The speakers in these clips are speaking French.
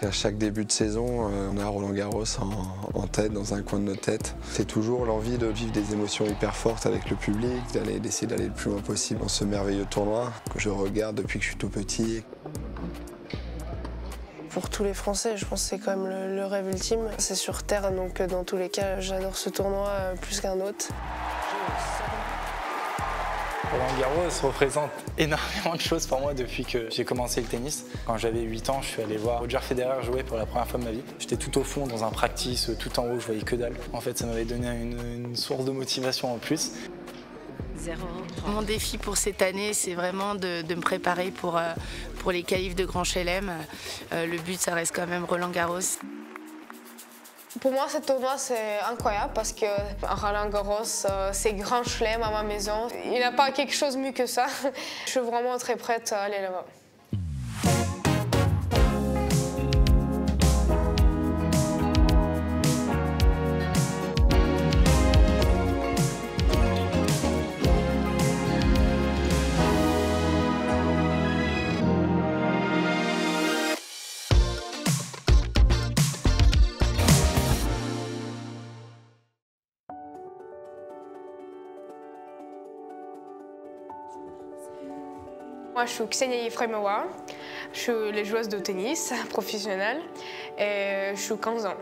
À chaque début de saison, on a Roland-Garros en tête, dans un coin de notre tête. C'est toujours l'envie de vivre des émotions hyper fortes avec le public, d'essayer d'aller le plus loin possible dans ce merveilleux tournoi que je regarde depuis que je suis tout petit. Pour tous les Français, je pense que c'est quand même le rêve ultime. C'est sur terre, donc dans tous les cas, j'adore ce tournoi plus qu'un autre. Roland-Garros représente énormément de choses pour moi depuis que j'ai commencé le tennis. Quand j'avais 8 ans, je suis allé voir Roger Federer jouer pour la première fois de ma vie. J'étais tout au fond dans un practice, tout en haut, je voyais que dalle. En fait, ça m'avait donné une source de motivation en plus. Mon défi pour cette année, c'est vraiment de me préparer pour les qualifs de Grand Chelem. Le but, ça reste quand même Roland-Garros. Pour moi, ce tournoi, c'est incroyable parce que Roland-Garros, c'est Grand Chelem à ma maison. Il n'y a pas quelque chose de mieux que ça. Je suis vraiment très prête à aller là-bas. Moi, je suis Ksenia Yefremova, je suis les joueuse de tennis professionnelle et je suis 15 ans.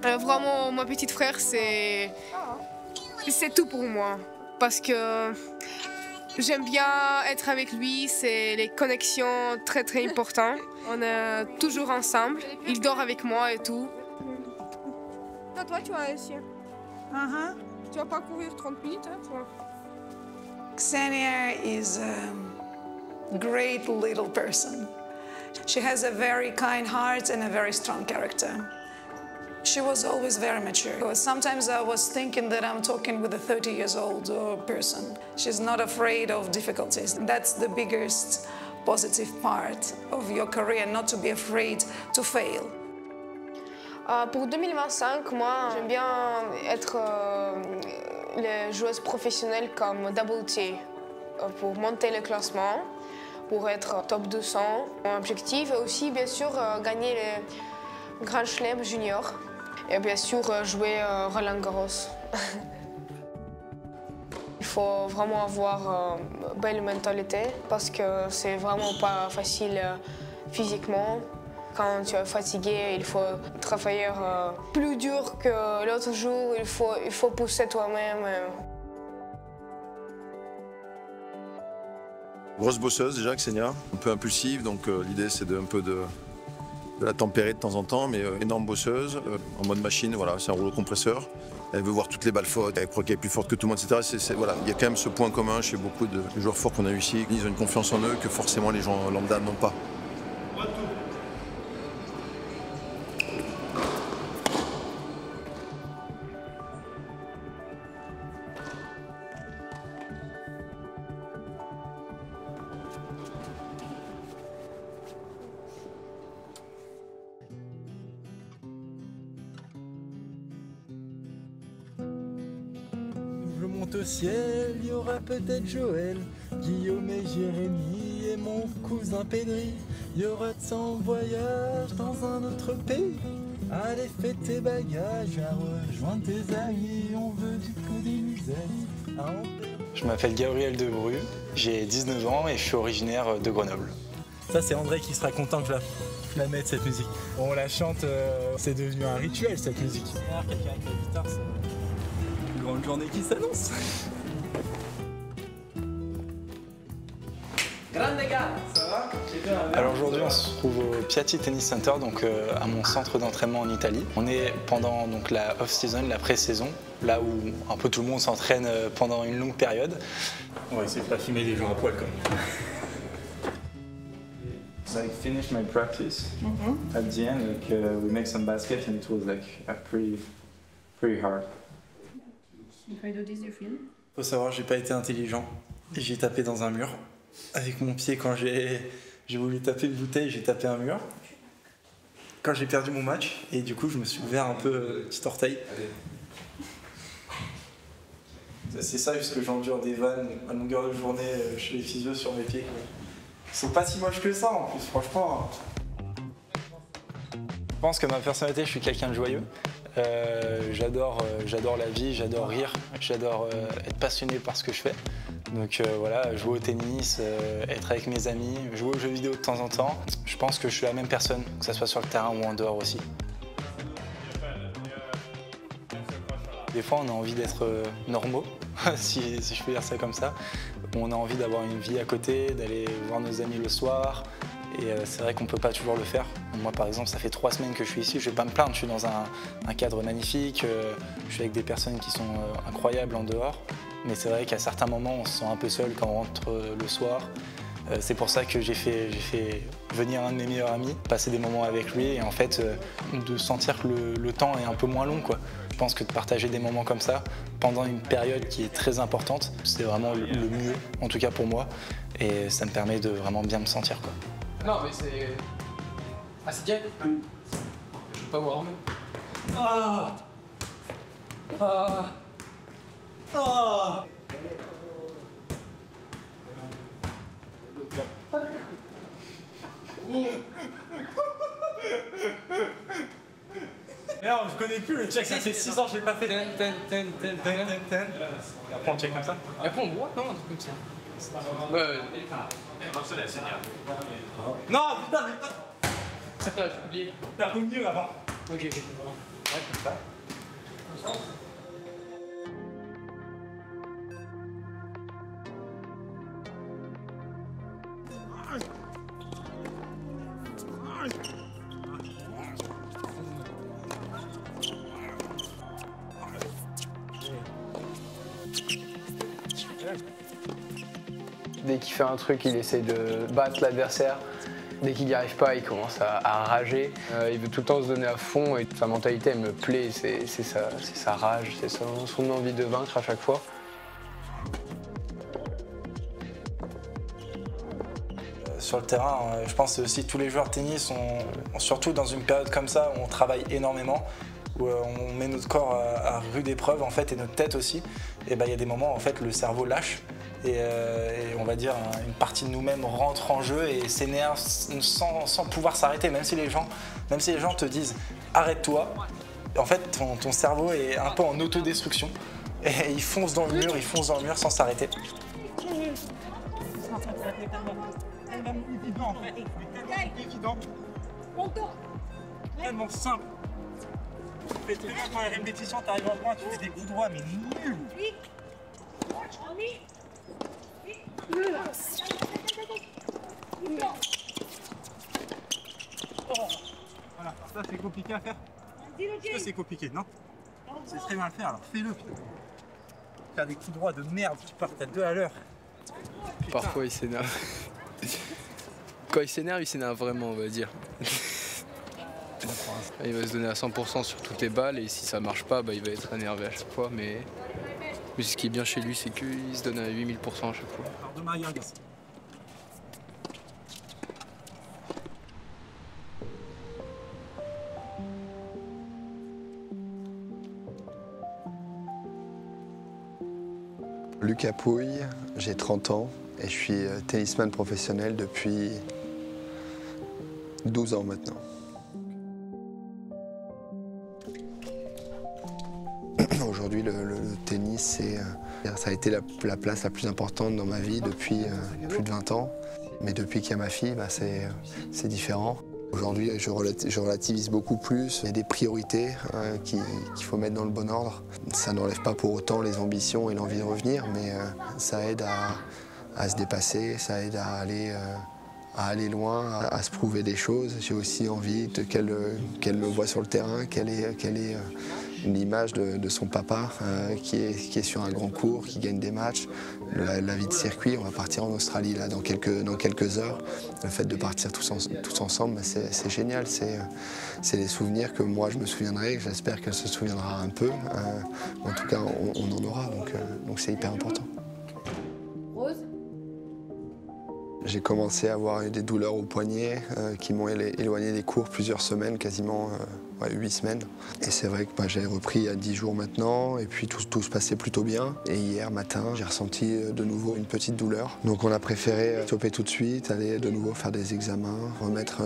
Vraiment, mon petit frère, c'est tout pour moi parce que j'aime bien être avec lui, c'est les connexions très importantes. On est toujours ensemble, il dort avec moi et tout. Toi, tu vas ici. Tu vas pas courir 30 minutes, hein, toi. Ksenia is a great little person. She has a very kind heart and a very strong character. She was always very mature. Sometimes I was thinking that I'm talking with a 30-year-old person. She's not afraid of difficulties. That's the biggest positive part of your career, not to be afraid to fail. Pour 2025, moi, j'aime bien être les joueuses professionnelles comme Double T pour monter le classement, pour être top 200. Mon objectif est aussi, bien sûr, gagner le Grand Chelem Junior et bien sûr jouer Roland-Garros. Il faut vraiment avoir une belle mentalité parce que c'est vraiment pas facile physiquement. Quand tu es fatigué, il faut travailler plus dur que l'autre jour, il faut pousser toi-même. Grosse bosseuse déjà, Ksenia, un peu impulsive, donc l'idée c'est un peu de la tempérer de temps en temps, mais énorme bosseuse, en mode machine, voilà, c'est un rouleau compresseur. Elle veut voir toutes les balles fautes, elle croit qu'elle est plus forte que tout le monde, etc. Voilà, il y a quand même ce point commun chez beaucoup de joueurs forts qu'on a eu ici. Ils ont une confiance en eux que forcément les gens lambda n'ont pas. Je monte au ciel, il y aura peut-être Joël, Guillaume et Jérémy et mon cousin Pédri. Il y aura de 100 voyages dans un autre pays. Allez, fais tes bagages, à rejoindre tes amis, on veut du coup des misères. Je m'appelle Gabriel Debru, j'ai 19 ans et je suis originaire de Grenoble. Ça, c'est André qui sera content que je la mette, cette musique. On la chante, c'est devenu un rituel, cette musique. Quelqu'un avec la guitare, c'est une grande journée qui s'annonce. Alors aujourd'hui on se trouve au Piatti Tennis Center, donc à mon centre d'entraînement en Italie. On est pendant donc, la off-season, la pré-saison, là où un peu tout le monde s'entraîne pendant une longue période. On va essayer de pas filmer les gens à poil quand même. So I finished my practice. At the end, we make some baskets and it was pretty hard. If I do this, you film? Faut savoir, j'ai pas été intelligent et j'ai tapé dans un mur. Avec mon pied, quand j'ai voulu taper une bouteille, j'ai tapé un mur. Quand j'ai perdu mon match, et du coup je me suis ouvert un peu petit orteil. C'est ça juste que j'endure des vannes à longueur de journée chez les physios sur mes pieds. C'est pas si moche que ça en plus, franchement. Je pense que ma personnalité, je suis quelqu'un de joyeux. J'adore la vie, j'adore rire, j'adore être passionné par ce que je fais. Donc voilà, jouer au tennis, être avec mes amis, jouer aux jeux vidéo de temps en temps. Je pense que je suis la même personne, que ce soit sur le terrain ou en dehors aussi. Des fois, on a envie d'être normaux, si je peux dire ça comme ça. On a envie d'avoir une vie à côté, d'aller voir nos amis le soir. Et c'est vrai qu'on ne peut pas toujours le faire. Moi, par exemple, ça fait 3 semaines que je suis ici. Je ne vais pas me plaindre, je suis dans un cadre magnifique. Je suis avec des personnes qui sont incroyables en dehors. Mais c'est vrai qu'à certains moments, on se sent un peu seul quand on rentre le soir. C'est pour ça que j'ai fait venir un de mes meilleurs amis, passer des moments avec lui et en fait, de sentir que le temps est un peu moins long, quoi. Je pense que de partager des moments comme ça, pendant une période qui est très importante, c'est vraiment le mieux, en tout cas pour moi. Et ça me permet de vraiment bien me sentir, quoi. Non, mais c'est... Ah, c'est gay. Je peux pas voir, mais... Ah. Ah. Ah. Merde, je connais plus le check, ça fait 6 ans que je l'ai pas fait. Après on check comme ça. Et après on boit, non, un truc comme ça. Non, putain, mais Attends, j'ai oublié. t'as un peu mieux là-bas. Ok. Ouais, comme ça. Dès qu'il fait un truc, il essaie de battre l'adversaire. Dès qu'il n'y arrive pas, il commence à rager. Il veut tout le temps se donner à fond et sa mentalité, elle me plaît. C'est sa rage, c'est son envie de vaincre à chaque fois. Sur le terrain, je pense que aussi tous les joueurs de tennis, surtout dans une période comme ça où on travaille énormément, où on met notre corps à rude épreuve en fait, et notre tête aussi, et ben, y a des moments où en fait, le cerveau lâche et on va dire une partie de nous-mêmes rentre en jeu et s'énerve sans pouvoir s'arrêter, même si les gens te disent arrête-toi, en fait ton cerveau est un peu en autodestruction et il fonce dans le mur sans s'arrêter. Évident en fait, évident. Tellement simple. Tu fais très bien quand la répétition, t'arrives en point, tu fais des coups droits, mais nuls. Oh. Voilà, ça c'est compliqué à faire. Est-ce que c'est compliqué? Non. C'est très bien à le faire, alors fais-le. Faire des coups droits de merde qui partent à 2 à l'heure. Parfois il s'énerve. Quand il s'énerve vraiment, on va dire. Il va se donner à 100% sur toutes les balles et si ça marche pas, bah, il va être énervé à chaque fois. Mais ce qui est bien chez lui, c'est qu'il se donne à 8000% à chaque fois. Lucas Pouille, j'ai 30 ans et je suis tennisman professionnel depuis 12 ans maintenant. Aujourd'hui, le tennis, ça a été la place la plus importante dans ma vie depuis plus de 20 ans. Mais depuis qu'il y a ma fille, bah, c'est différent. Aujourd'hui, je relativise beaucoup plus. Il y a des priorités qu'il faut mettre dans le bon ordre. Ça n'enlève pas pour autant les ambitions et l'envie de revenir, mais ça aide à se dépasser, ça aide à aller loin, à se prouver des choses. J'ai aussi envie qu'elle me voie sur le terrain, qu'elle ait l'image de son papa qui est sur un grand court, qui gagne des matchs. La vie de circuit, on va partir en Australie là, dans quelques heures. Le fait de partir tous ensemble, bah, c'est génial. C'est des souvenirs que moi je me souviendrai, j'espère qu'elle se souviendra un peu. En tout cas, on en aura, donc c'est hyper important. Rose ? J'ai commencé à avoir des douleurs au poignet qui m'ont éloigné des cours plusieurs semaines, quasiment 8 semaines. Et c'est vrai que j'ai repris il y a 10 jours maintenant, et puis tout se passait plutôt bien. Et hier matin, j'ai ressenti de nouveau une petite douleur. Donc on a préféré stopper tout de suite, aller de nouveau faire des examens, remettre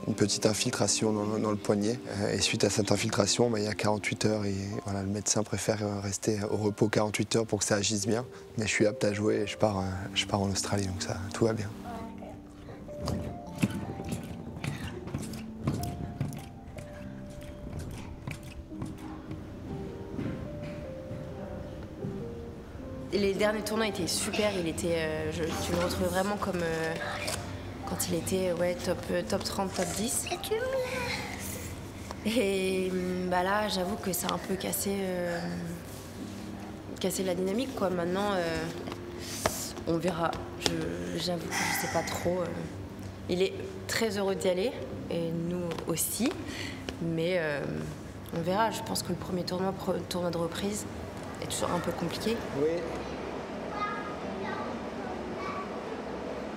une petite infiltration dans le poignet. Et suite à cette infiltration, il y a 48 heures, et voilà, le médecin préfère rester au repos 48 heures pour que ça agisse bien. Mais je suis apte à jouer et je pars en Australie, donc ça, tout va bien. Les derniers tournois étaient super, tu le retrouvais vraiment comme quand il était top 30, top 10. Et là, j'avoue que ça a un peu cassé la dynamique, quoi. Maintenant, on verra. J'avoue que je sais pas trop. Il est très heureux d'y aller, et nous aussi. Mais on verra. Je pense que le premier tournoi de reprise, est toujours un peu compliqué. Oui.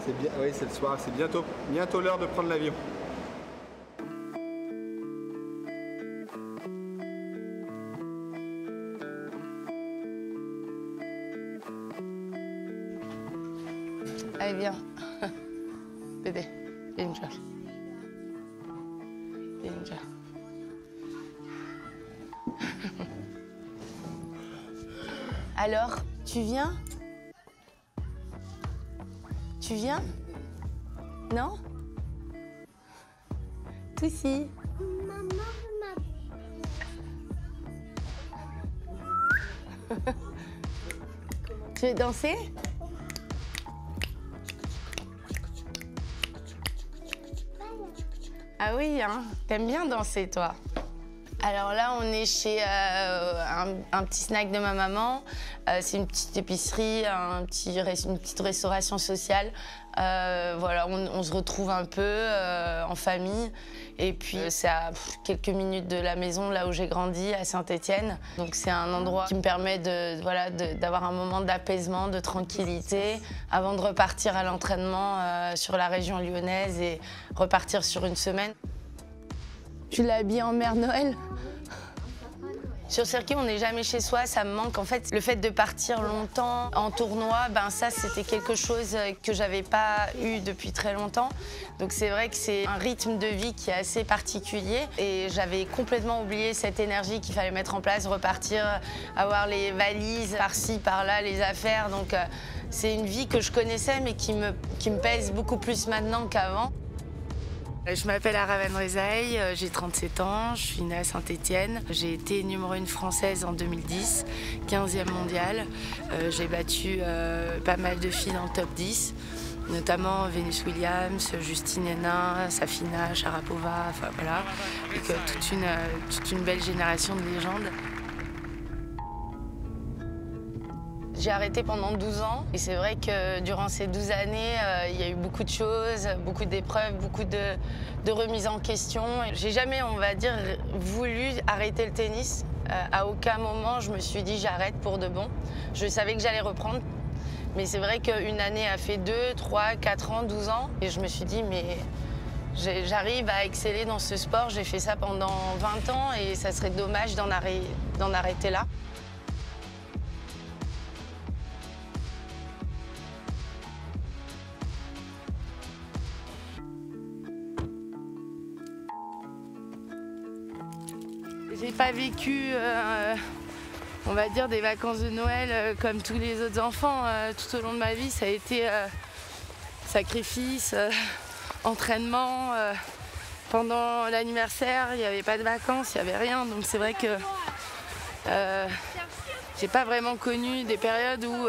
C'est bien, oui, c'est le soir, c'est bientôt l'heure de prendre l'avion. Allez, viens. Bébé, Danger. Danger. Alors, tu viens? Tu viens? Non? Toussi. Tu veux danser? Ah oui, hein? T'aimes bien danser, toi? Alors là, on est chez un petit snack de ma maman. C'est une petite épicerie, une petite restauration sociale. Voilà, on se retrouve un peu en famille. Et puis, c'est à quelques minutes de la maison, là où j'ai grandi, à Saint-Étienne. Donc, c'est un endroit qui me permet d'avoir un moment d'apaisement, de tranquillité, avant de repartir à l'entraînement sur la région lyonnaise et repartir sur une semaine. Tu l'as habillé en Mère Noël? Sur circuit, on n'est jamais chez soi, ça me manque. En fait, le fait de partir longtemps en tournoi, ça, c'était quelque chose que j'avais pas eu depuis très longtemps. Donc c'est vrai que c'est un rythme de vie qui est assez particulier. Et j'avais complètement oublié cette énergie qu'il fallait mettre en place, repartir, avoir les valises par-ci, par-là, les affaires. Donc c'est une vie que je connaissais, mais qui me pèse beaucoup plus maintenant qu'avant. Je m'appelle Araven Rezaï, j'ai 37 ans, je suis née à Saint-Étienne. J'ai été numéro 1 française en 2010, 15e mondiale. J'ai battu pas mal de filles dans le top 10, notamment Venus Williams, Justine Henin, Safina, Sharapova, enfin voilà. Et toute une belle génération de légendes. J'ai arrêté pendant 12 ans et c'est vrai que durant ces 12 années, il y a eu beaucoup de choses, beaucoup d'épreuves, beaucoup de remises en question. J'ai jamais, on va dire, voulu arrêter le tennis. À aucun moment, je me suis dit j'arrête pour de bon. Je savais que j'allais reprendre, mais c'est vrai qu'une année a fait 2, 3, 4 ans, 12 ans et je me suis dit mais j'arrive à exceller dans ce sport. J'ai fait ça pendant 20 ans et ça serait dommage d'en arrêter là. J'ai pas vécu, on va dire, des vacances de Noël comme tous les autres enfants. Tout au long de ma vie, ça a été sacrifice, entraînement. Pendant l'anniversaire, il n'y avait pas de vacances, il n'y avait rien. Donc c'est vrai que j'ai pas vraiment connu des périodes où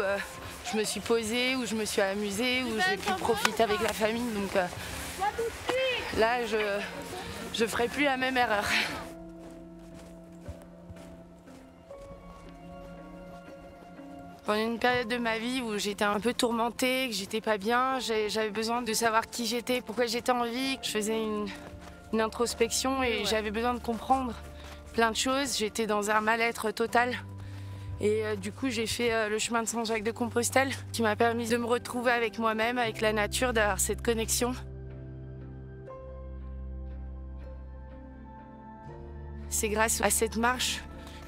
je me suis posée, où je me suis amusée, où j'ai pu profiter avec la famille. Donc là, je ferai plus la même erreur. Pendant une période de ma vie où j'étais un peu tourmentée, que j'étais pas bien, j'avais besoin de savoir qui j'étais, pourquoi j'étais en vie. Je faisais une introspection et j'avais besoin de comprendre plein de choses. J'étais dans un mal-être total. Et du coup, j'ai fait le chemin de Saint-Jacques-de-Compostelle qui m'a permis de me retrouver avec moi-même, avec la nature, d'avoir cette connexion. C'est grâce à cette marche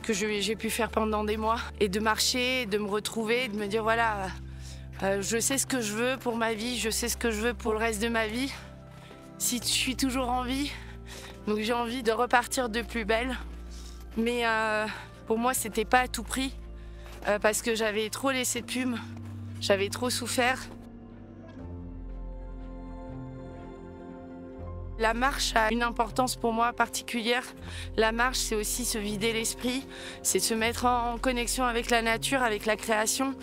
que j'ai pu faire pendant des mois. Et de marcher, de me retrouver, de me dire voilà, je sais ce que je veux pour ma vie, je sais ce que je veux pour le reste de ma vie. Si je suis toujours en vie, donc j'ai envie de repartir de plus belle. Mais pour moi, c'était pas à tout prix, parce que j'avais trop laissé de plumes, j'avais trop souffert. La marche a une importance pour moi particulière. La marche, c'est aussi se vider l'esprit, c'est se mettre en connexion avec la nature, avec la création.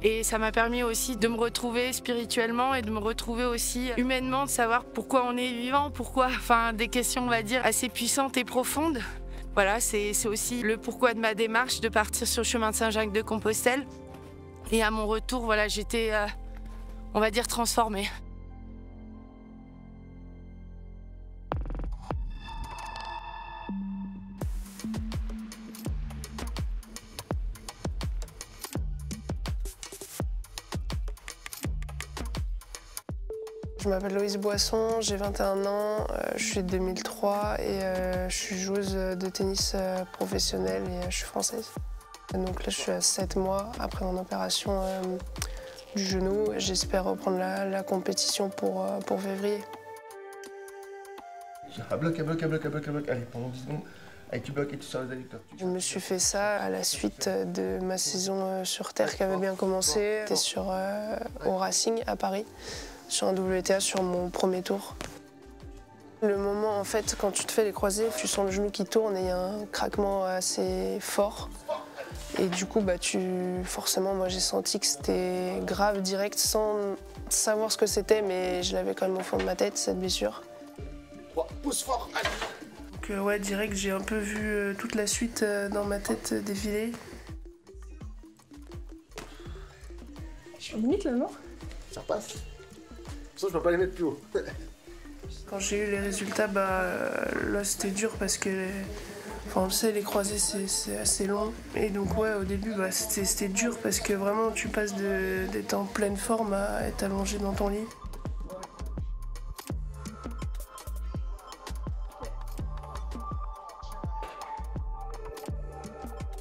Et ça m'a permis aussi de me retrouver spirituellement et de me retrouver aussi humainement, de savoir pourquoi on est vivant, pourquoi, enfin des questions on va dire assez puissantes et profondes. Voilà, c'est aussi le pourquoi de ma démarche de partir sur le chemin de Saint-Jacques-de-Compostelle. Et à mon retour, voilà, j'étais, on va dire, transformée. Je m'appelle Loïse Boisson, j'ai 21 ans, je suis de 2003 et je suis joueuse de tennis professionnelle et je suis française. Donc là je suis à 7 mois après mon opération du genou. J'espère reprendre la compétition pour février. Bloc. Allez, pendant 10 secondes. Allez, tu bloques et tu sors les adducteurs. Je me suis fait ça à la suite de ma saison sur terre qui avait bien commencé. C'était au Racing à Paris. Sur un WTA sur mon premier tour. Le moment, en fait, quand tu te fais les croisés, tu sens le genou qui tourne et il y a un craquement assez fort. Et du coup, forcément, moi j'ai senti que c'était grave, direct, sans savoir ce que c'était, mais je l'avais quand même au fond de ma tête, cette blessure. Pousse fort, allez. Donc ouais, direct, j'ai un peu vu toute la suite dans ma tête défiler. Je suis limite là, non? Ça passe. Je peux pas les mettre plus haut. Quand j'ai eu les résultats, là c'était dur parce que, on le sait, les croisés c'est assez long. Et donc ouais, au début c'était dur parce que vraiment tu passes d'être en pleine forme à être allongé dans ton lit.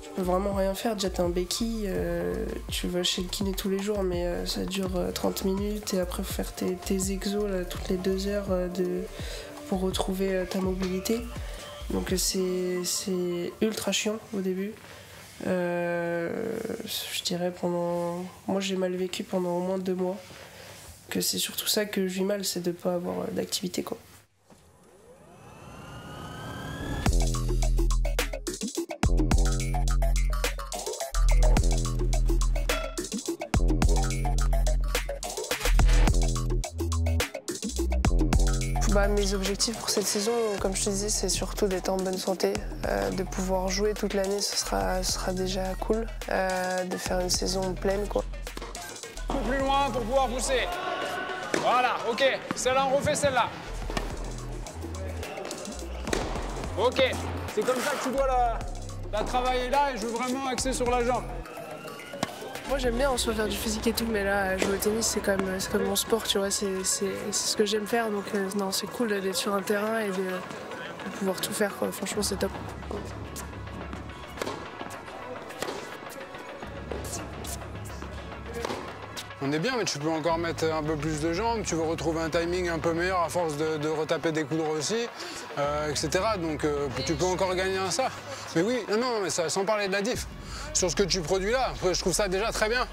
Tu peux vraiment rien faire, déjà t'es en béquille, tu vas chez le kiné tous les jours mais ça dure 30 minutes et après faut faire tes exos là, toutes les 2 heures pour retrouver ta mobilité. Donc c'est ultra chiant au début. Je dirais moi j'ai mal vécu pendant au moins 2 mois. Que c'est surtout ça que je vis mal, c'est de ne pas avoir d'activité quoi. Mes objectifs pour cette saison, comme je te disais, c'est surtout d'être en bonne santé, de pouvoir jouer toute l'année, ce sera déjà cool, de faire une saison pleine, quoi. Un peu plus loin pour pouvoir pousser. Voilà, ok. Celle-là, on refait celle-là. Ok. C'est comme ça que tu dois la travailler là et je veux vraiment axer sur la jambe. Moi j'aime bien en soi faire du physique et tout, mais là jouer au tennis c'est comme mon sport, tu vois, c'est ce que j'aime faire, donc non, c'est cool d'être sur un terrain et de pouvoir tout faire, quoi. Franchement c'est top. On est bien, mais tu peux encore mettre un peu plus de jambes, tu veux retrouver un timing un peu meilleur à force de retaper des coups de aussi, etc. Donc tu peux encore gagner à ça. Mais oui, non, mais ça, sans parler de la diff. Sur ce que tu produis là, je trouve ça déjà très bien.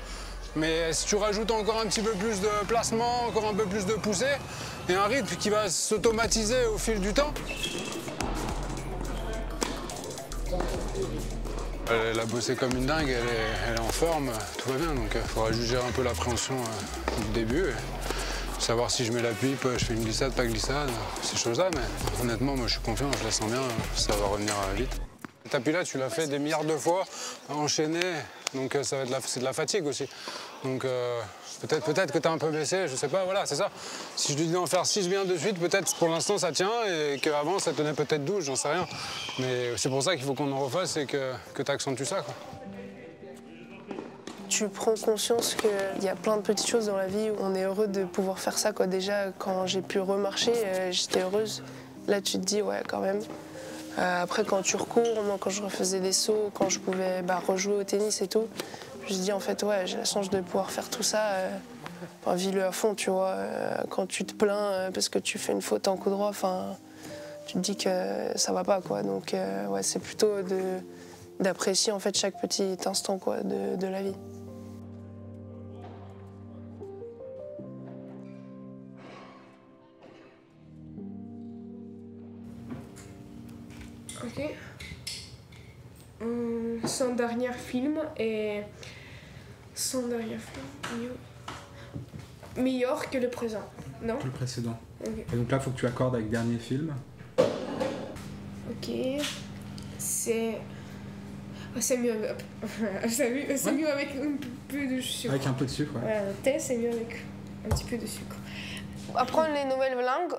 Mais si tu rajoutes encore un petit peu plus de placement, encore un peu plus de poussée, et un rythme qui va s'automatiser au fil du temps. Elle a bossé comme une dingue, elle est en forme, tout va bien, donc il faudra juste gérer un peu l'appréhension du début. Et savoir si je mets la pipe, je fais une glissade, pas glissade, ces choses-là, mais honnêtement, moi je suis confiant, je la sens bien, ça va revenir vite. Le tapis là, tu l'as fait des milliards de fois, enchaîné, donc ça va être c'est de la fatigue aussi. Donc peut-être que tu as un peu baissé, je sais pas, voilà, c'est ça. Si je lui dis d'en faire 6 bien de suite, peut-être pour l'instant ça tient et qu'avant ça tenait peut-être 12, j'en sais rien. Mais c'est pour ça qu'il faut qu'on en refasse et que tu accentues ça, quoi. Tu prends conscience qu'il y a plein de petites choses dans la vie où on est heureux de pouvoir faire ça, quoi. Déjà, quand j'ai pu remarcher, j'étais heureuse. Là, tu te dis, ouais, quand même. Après, quand tu recours, moi, quand je refaisais des sauts, quand je pouvais rejouer au tennis et tout, je me dis en fait, ouais, j'ai la chance de pouvoir faire tout ça. Vis-le à fond, tu vois. Quand tu te plains parce que tu fais une faute en coup droit, tu te dis que ça va pas, quoi. Donc, ouais, c'est plutôt d'apprécier en fait chaque petit instant, quoi, de la vie. Ok. Son dernier film est... Son dernier film meilleur que le présent, non? Que le précédent. Okay. Et donc là, il faut que tu accordes avec dernier film. Ok. C'est mieux. C'est mieux avec un peu de sucre. Avec un peu de sucre, ouais. Le thé, c'est mieux avec un petit peu de sucre. Apprendre les nouvelles langues,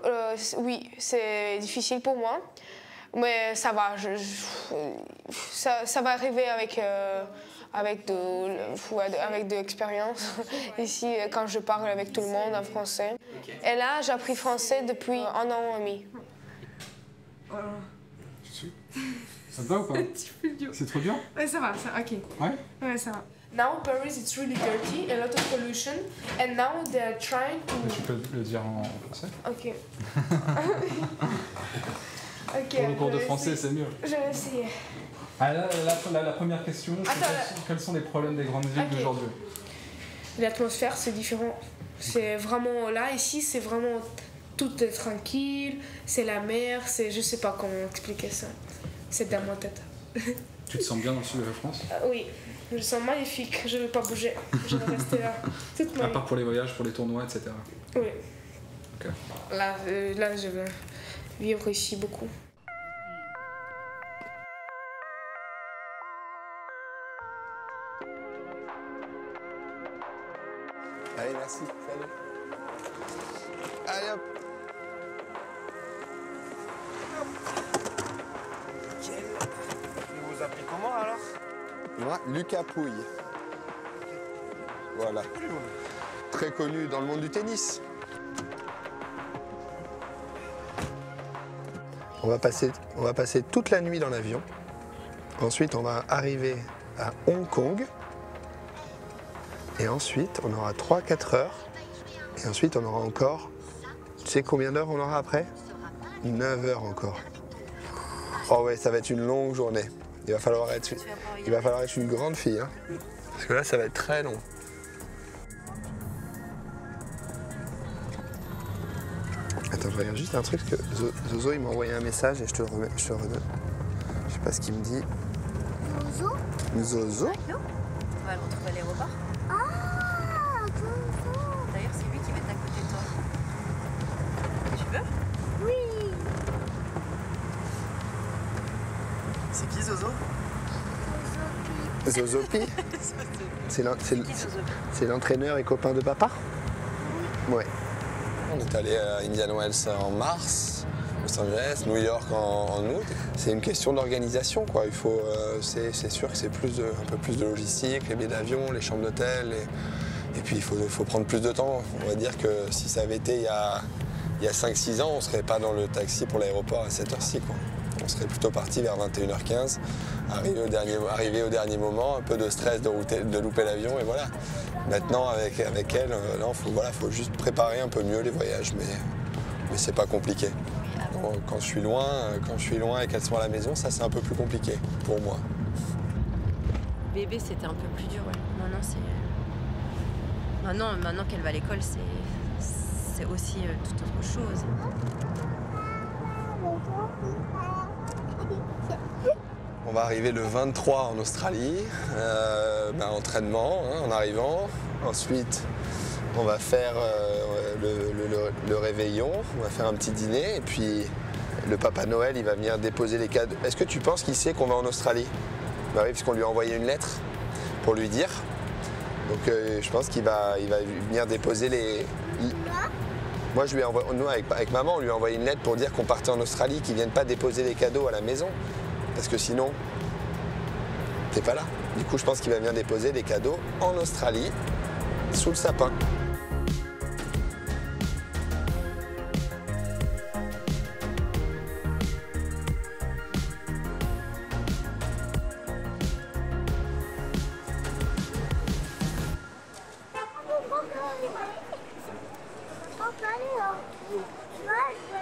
oui, c'est difficile pour moi. Mais ça va, ça va arriver avec de l'expérience. Ici, quand je parle avec tout le monde en français. Et là, j'ai appris français depuis 1 an et demi. Voilà. Ça te va ou pas? C'est trop dur? Ouais, ça va, ok. Ouais? Ouais, ça va. Now Paris it's really dirty, a lot of pollution, and now they're trying to... Tu peux le dire en français? Ok. Ok. Pour le cours de français, c'est mieux. Je vais essayer. Ah, là, la première question, quels sont les problèmes des grandes villes d'aujourd'hui? L'atmosphère, c'est différent. C'est vraiment là, ici, c'est vraiment tout est tranquille, c'est la mer, c'est je sais pas comment expliquer ça. C'est dans ma tête. Tu te sens bien dans le sud de la France? Oui, je me sens magnifique, je ne vais pas bouger, je vais rester là toute ma vie. À part pour les voyages, pour les tournois, etc. Oui. Ok. Là, je veux vivre ici beaucoup. Allez, merci. Salut. Allez hop. Vous vous appelez comment alors? Moi, Lucas Pouille. Voilà. Très connu dans le monde du tennis. On va passer toute la nuit dans l'avion. Ensuite, on va arriver à Hong Kong. Et ensuite, on aura 3-4 heures. Et ensuite, on aura encore... Tu sais combien d'heures on aura après? 9 heures encore. Oh ouais, ça va être une longue journée. Il va falloir être une grande fille. Hein. Parce que là, ça va être très long. Attends, je regarde juste un truc, que Zozo, il m'a envoyé un message et je te le redonne. Je sais pas ce qu'il me dit. Zozo? Zozo? On va le retrouver à l'aéroport. Ah, Zozo! D'ailleurs, c'est lui qui va être à côté de toi. Tu veux? Oui! C'est qui Zozo? Zozopi? C'est l'entraîneur et copain de papa? Ouais. On est allé à Indian Wells en mars, Los Angeles, New York en août. C'est une question d'organisation, quoi. Il faut, c'est sûr que c'est un peu plus de logistique, les billets d'avion, les chambres d'hôtel, et puis il faut prendre plus de temps. On va dire que si ça avait été il y a 5-6 ans, on serait pas dans le taxi pour l'aéroport à cette heure-ci, quoi. On serait plutôt parti vers 21h15, arrivé au dernier moment, un peu de stress de louper l'avion, et voilà. Maintenant, avec elle, là, faut juste préparer un peu mieux les voyages, mais c'est pas compliqué. Quand je suis loin et qu'elles sont à la maison, ça c'est un peu plus compliqué pour moi. Bébé, c'était un peu plus dur, ouais. Maintenant qu'elle va à l'école, c'est aussi toute autre chose. On va arriver le 23 en Australie, entraînement en arrivant. Ensuite, on va faire le réveillon, on va faire un petit dîner et puis le Papa Noël, il va venir déposer les cadeaux. Est-ce que tu penses qu'il sait qu'on va en Australie? Bah oui, parce qu'on lui a envoyé une lettre pour lui dire. Donc je pense qu'il va venir déposer les... Moi, nous, avec maman, on lui a envoyé une lettre pour dire qu'on partait en Australie, qu'ils ne viennent pas déposer les cadeaux à la maison. Parce que sinon, t'es pas là. Du coup, je pense qu'il va venir déposer les cadeaux en Australie, sous le sapin. Ouais,